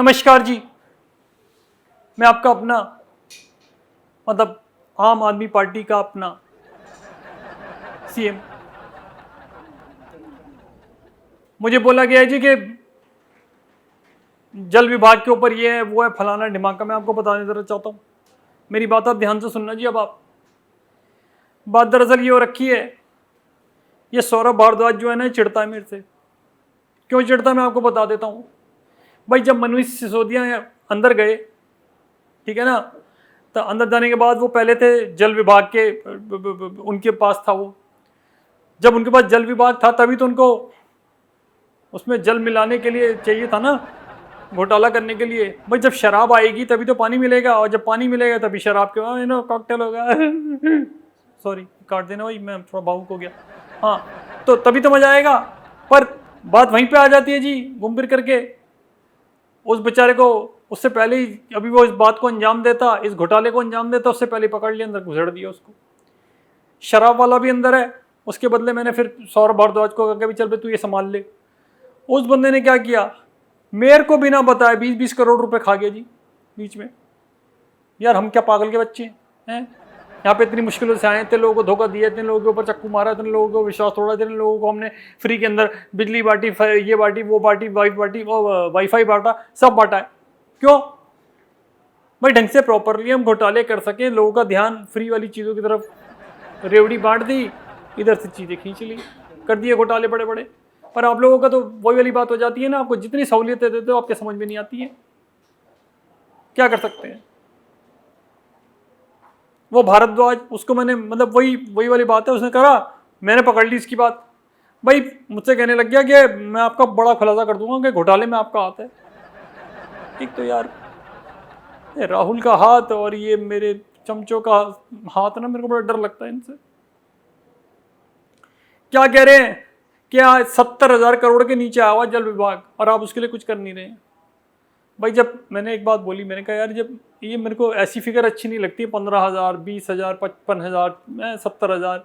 नमस्कार जी, मैं आपका अपना मतलब आम आदमी पार्टी का अपना सीएम। मुझे बोला गया है जी कि जल विभाग के ऊपर ये है वो है फलाना ढिमाका। मैं आपको बताने जरा चाहता हूँ, मेरी बात आप ध्यान से सुनना जी। अब आप बात दरअसल ये हो रखी है, ये सौरभ भारद्वाज जो है ना चिढ़ता है मेरे से। क्यों चिढ़ता है मैं आपको बता देता हूँ। भाई जब मनोज सिसोदिया अंदर गए, ठीक है ना, तो अंदर जाने के बाद वो पहले थे जल विभाग के, उनके पास था वो। जब उनके पास जल विभाग था तभी तो उनको उसमें जल मिलाने के लिए चाहिए था ना, घोटाला करने के लिए। भाई जब शराब आएगी तभी तो पानी मिलेगा, और जब पानी मिलेगा तभी शराब के कॉकटेल होगा। सॉरी काट देना भाई, मैं थोड़ा भावुक हो गया। हाँ तो तभी तो मजा आएगा। पर बात वहीं पे आ जाती है जी, घूम फिर करके उस बेचारे को उससे पहले ही, अभी वो इस बात को अंजाम देता, इस घोटाले को अंजाम देता, उससे पहले पकड़ लिया, अंदर घुसेड़ दिया उसको। शराब वाला भी अंदर है, उसके बदले मैंने फिर सौरभ भारद्वाज को कहा कि चल भाई तू ये संभाल ले। उस बंदे ने क्या किया, मेयर को बिना बताए 20-20 करोड़ रुपए खा गया जी बीच में। यार हम क्या पागल के बच्चे हैं? यहाँ पे इतनी मुश्किलों से आए, इतने लोगों को धोखा दिया, इतने लोगों के ऊपर चक्कू मारा, इतने लोगों को विश्वास तोड़ा, इतने लोगों को हमने फ्री के अंदर बिजली बांटी, ये बांटी, वो बांटी, वाईफाई बांटा, सब बांटा है। क्यों भाई? ढंग से प्रॉपरली हम घोटाले कर सकें, लोगों का ध्यान फ्री वाली चीज़ों की तरफ, रेवड़ी बांट दी, इधर से चीज़ें खींच ली, कर दिए घोटाले बड़े बड़े। पर आप लोगों का तो वही वाली बात हो जाती है ना, आपको जितनी सहूलियतें देते हो आपके समझ में नहीं आती है। क्या कर सकते हैं? वो भारद्वाज, उसको मैंने मतलब वही वाली बात है, उसने कहा मैंने पकड़ ली इसकी बात। भाई मुझसे कहने लग गया कि मैं आपका बड़ा खुलासा कर दूंगा कि घोटाले में आपका हाथ है। एक तो यार राहुल का हाथ और ये मेरे चमचों का हाथ ना, मेरे को बड़ा डर लगता है इनसे। क्या कह रहे हैं, क्या 70,000 करोड़ के नीचे आया हुआ जल विभाग और आप उसके लिए कुछ कर नहीं रहे हैं? भाई जब मैंने एक बात बोली, मैंने कहा यार जब ये मेरे को ऐसी फिगर अच्छी नहीं लगती, 15,000, 20,000, 55,000, 70,000।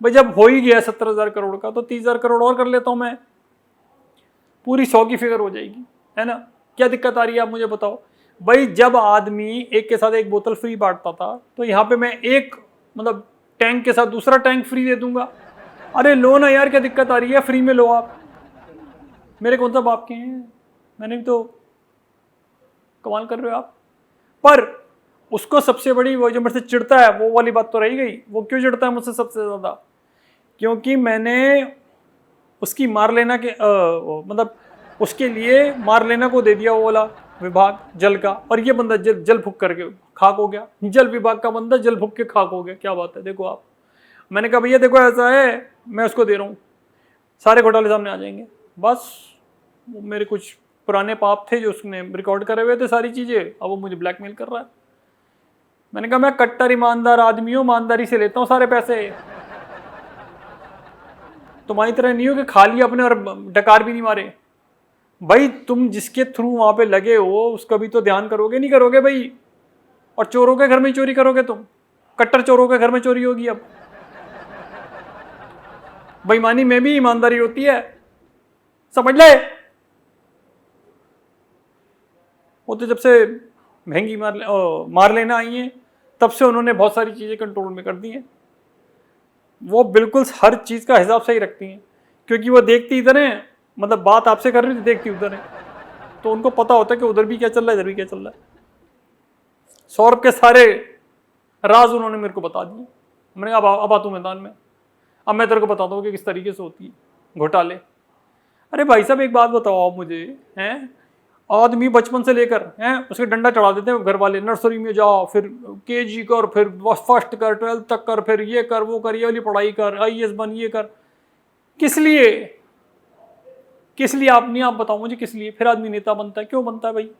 भाई जब हो ही गया 70,000 करोड़ का तो 30,000 करोड़ और कर लेता हूँ मैं, पूरी 100 की फिगर हो जाएगी, है ना? क्या दिक्कत आ रही है आप मुझे बताओ। भाई जब आदमी एक के साथ एक बोतल फ्री बांटता था तो यहाँ पे मैं एक मतलब टैंक के साथ दूसरा टैंक फ्री दे दूंगा। अरे लो ना यार, क्या दिक्कत आ रही है, फ्री में लो आप। मेरे कौन सा बाप के हैं, मैंने भी तो, कमाल कर रहे हो आप। पर उसको सबसे बड़ी वो जो मुझसे चिढ़ता है वो वाली बात तो रही गई। वो क्यों चिढ़ता है मुझसे सबसे ज्यादा? क्योंकि मैंने उसकी मार लेना के मतलब उसके लिए मार लेना को दे दिया वो वाला विभाग जल का, और ये बंदा जल फूक करके खाक हो गया। जल विभाग का बंदा जल फूक के खाक हो गया। क्या बात है, देखो आप। मैंने कहा भैया देखो ऐसा है, मैं उसको दे रहा हूँ, सारे घोटाले सामने आ जाएंगे। बस मेरे कुछ पुराने पाप थे जो उसने रिकॉर्ड करे हुए थे सारी चीजें, अब वो मुझे ब्लैकमेल कर रहा है। मैंने कहा मैं कट्टर ईमानदार आदमी हूँ, ईमानदारी से लेता हूँ सारे पैसे, तुम्हारी तरह नहीं हो कि खाली अपने और डकार भी नहीं मारे। भाई तुम जिसके थ्रू वहां पे लगे हो उसका भी तो ध्यान करोगे, नहीं करोगे भाई? और चोरों के घर में चोरी करोगे तुम, कट्टर चोरों के घर में चोरी होगी। अब बेईमानी में भी ईमानदारी होती है, समझ ले। वो तो जब से महंगी मार लेना आई है तब से उन्होंने बहुत सारी चीजें कंट्रोल में कर दी हैं। वो बिल्कुल हर चीज का हिसाब सही रखती हैं, क्योंकि वो देखती इधर है, मतलब बात आपसे कर रही थी, देखती उधर है, तो उनको पता होता है कि उधर भी क्या चल रहा है, इधर भी क्या चल रहा है। सौरभ के सारे राज उन्होंने मेरे को बता दिए। मैंने कहा अब आ तू मैदान में, अब मैं तेरे को बताता हूँ कि किस तरीके से होती है घोटाले। अरे भाई साहब एक बात बताओ आप मुझे, हैं आदमी बचपन से लेकर हैं उसके डंडा चढ़ा देते हैं घर वाले, नर्सरी में जाओ, फिर केजी कर, फिर फर्स्ट कर, 12th तक कर, फिर ये कर, वो कर, ये वाली पढ़ाई कर, आईएएस बन, ये कर। किस लिए? किस लिए आप नहीं, आप बताओ मुझे किस लिए फिर आदमी नेता बनता है? क्यों बनता है भाई?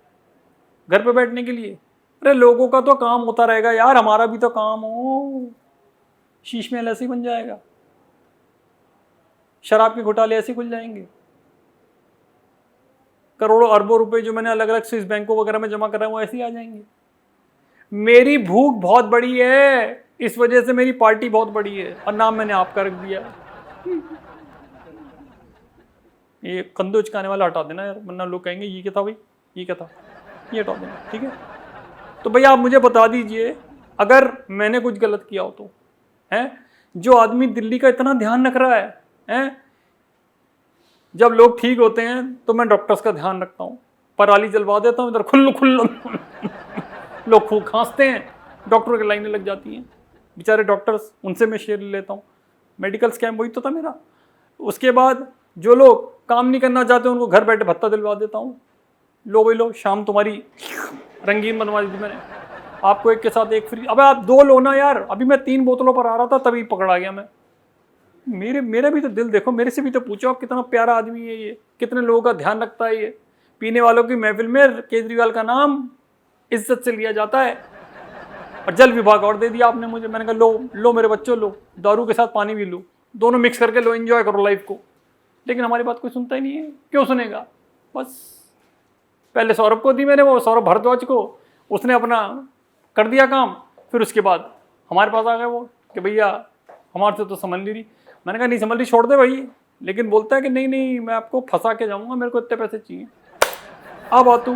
घर पे बैठने के लिए? अरे लोगों का तो काम होता रहेगा यार, हमारा भी तो काम हो। शीश महल ऐसे ही बन जाएगा, शराब के घोटाले ऐसे खुल जाएंगे, करोड़ों अरबों रुपए जो मैंने अलग अलग स्विस बैंकों वगैरह में जमा कराए वो ऐसे ही आ जाएंगे। मेरी भूख बहुत बड़ी है, इस वजह से मेरी पार्टी बहुत बड़ी है, और नाम मैंने आपका रख दिया। ये कंधे उचकाने वाला हटा देना यार, वरना लोग कहेंगे ये क्या था भाई, ये क्या था। ये हटा देना, ठीक है। तो भैया आप मुझे बता दीजिए अगर मैंने कुछ गलत किया हो तो, है जो आदमी दिल्ली का इतना ध्यान रख रहा है? जब लोग ठीक होते हैं तो मैं डॉक्टर्स का ध्यान रखता हूँ, पराली जलवा देता हूँ इधर खुल्लू खुल्लू लोग खूब खांसते हैं, डॉक्टरों की लाइनें लग जाती हैं, बेचारे डॉक्टर्स, उनसे मैं शेयर लेता हूँ। मेडिकल स्कैम वही तो था मेरा। उसके बाद जो लोग काम नहीं करना चाहते उनको घर बैठे भत्ता दिलवा देता हूँ। लो भाई लो, शाम तुम्हारी रंगीन बनवा दी थी मैंने, आपको एक के साथ एक फ्री। अबे आप 2 लो ना यार, अभी मैं 3 बोतलों पर आ रहा था तभी पकड़ा गया मैं। मेरा भी तो दिल देखो, मेरे से भी तो पूछो आप कितना प्यारा आदमी है ये, कितने लोगों का ध्यान रखता है ये। पीने वालों की महफिल में केजरीवाल का नाम इज्जत से लिया जाता है। और जल विभाग और दे दिया आपने मुझे, मैंने कहा लो लो मेरे बच्चों लो, दारू के साथ पानी भी लो, दोनों मिक्स करके लो, एंजॉय करो लाइफ को। लेकिन हमारी बात कोई सुनता ही नहीं है, क्यों सुनेगा। बस पहले सौरभ को दी मैंने, वो सौरभ भारद्वाज को, उसने अपना कर दिया काम, फिर उसके बाद हमारे पास आ गए वो कि भैया हमारे से तो संभल नहीं रही। मैंने कहा नहीं संभल रही, छोड़ दे भाई। लेकिन बोलता है कि नहीं नहीं मैं आपको फंसा के जाऊंगा, मेरे को इतने पैसे चाहिए। अब आ तू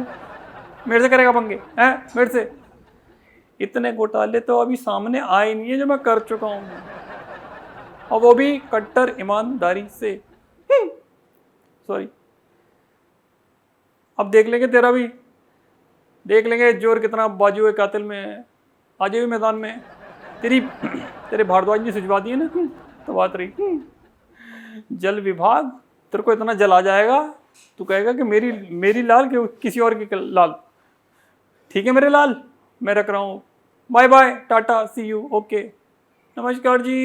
मेरे से करेगा पंगे हैं, मेरे से। इतने घोटाले तो अभी सामने आए नहीं है जो मैं कर चुका हूँ, और वो भी कट्टर ईमानदारी से। सॉरी, अब देख लेंगे, तेरा भी देख लेंगे जोर कितना बाजू है कातिल में है। आ जाइए मैदान में, तेरे भारद्वाज ने सुझवा दिए ना, तो बात रही। जल विभाग, तेरे को इतना जल आ जाएगा तू कहेगा कि मेरी लाल कि किसी और की लाल। ठीक है मेरे लाल, मैं रख रहा हूँ, bye bye tata see you, okay नमस्कार जी।